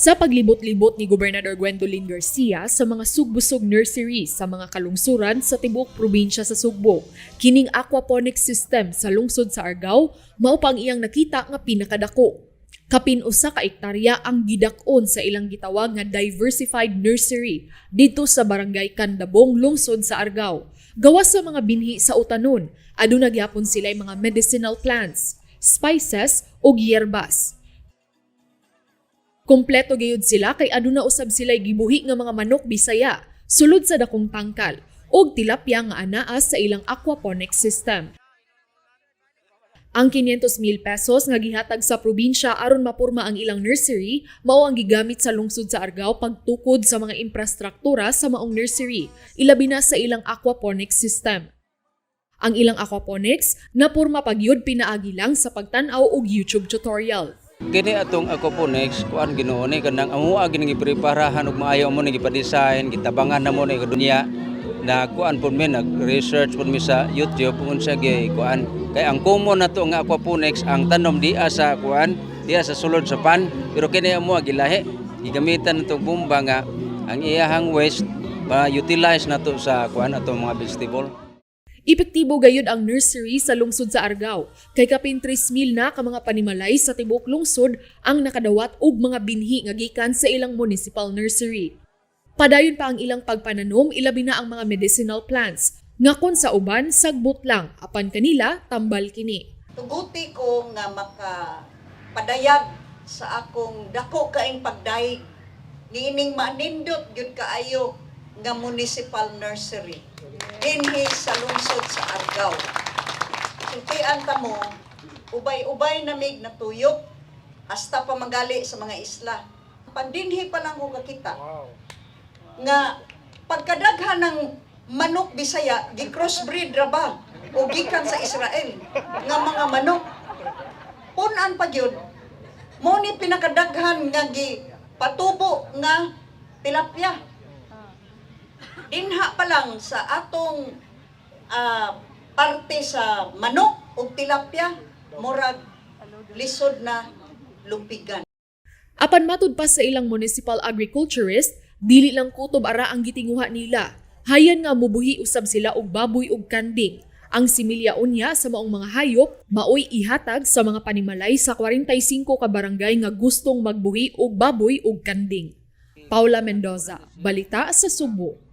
Sa paglibot-libot ni Gobernador Gwendolyn Garcia sa mga sugbusog nursery sa mga kalungsuran sa tibuok probinsya sa Sugbo, kining aquaponics system sa lungsod sa Argao mao pang iyang nakita nga pinakadako. Kapin usa ka ektarya ang gidak-on sa ilang gitawag nga diversified nursery dito sa barangay Candabong, lungsod sa Argao. Gawas sa mga binhi sa utanon, aduna gyapon sila mga medicinal plants, spices o hierbas. Kompleto gayud sila kay aduna usab sila'y gibuhi nga mga manok Bisaya, sulod sa dakong tangkal, og tilapia nga anaa sa ilang aquaponics system. Ang 500,000 pesos nga gihatag sa probinsya aron mapurma ang ilang nursery mao ang gigamit sa lungsod sa Argao pagtukod sa mga infrastruktura sa maong nursery, ilabi na sa ilang aquaponics system. Ang ilang aquaponics napurma pagyud pinaagi lang sa pagtan-aw og YouTube tutorial. Kini atong aquaponics kuan Ginoo ni kanang amo agi gipreparahan og maayo mo ni gipa-design gitabangan na mo ni dunya na kuan pud mi nag-research pud mi sa YouTube kung unsa gyay kuan kay ang common nato nga aquaponics ang tanom diha sa kuan diha sa sulod sa pan pero kini amo gilahi gigamitan natong bomba nga ang iyahang waste ma-utilize nato sa kuan atong mga vegetable. Epektibo gayud ang nursery sa lungsod sa Argao, kay kapin 3,000 na ka mga panimalay sa tibuok lungsod ang nakadawat og mga binhi nga gikan sa ilang municipal nursery. Padayon pa ang ilang pagpananom ilabi na ang mga medicinal plants, nga kon sa uban sagbot lang, apan kanila tambal kini. Tuguti ko nga makapadayag sa akong dako kaing pagdayeg niining manindot gyud kaayo nga municipal nursery dinhi sa lungsod sa Argao. Sultian ta mo, ubay-ubay namig natuyok hasta pa magali sa mga isla. Pandinhi pa lang ko kakita nga pagkadaghan ng manok Bisaya gi-crossbreed ra ba o gikan sa Israel nga mga manok. Punan pa gyud mo ni pinakadaghan nga gi patubo nga tilapia. Dinha pa lang sa atong parte sa manok o tilapia, murag lisod na lupigan. Apan matud pa sa ilang municipal agriculturist, dili lang kutob ara ang gitinguha nila. Hayan nga mubuhi usab sila og baboy ug kanding. Ang similya unya sa maong mga hayop maoy ihatag sa mga panimalay sa 45 ka barangay nga gustong magbuhi og baboy ug kanding. Paula Mendoza, Balita sa Sugbo.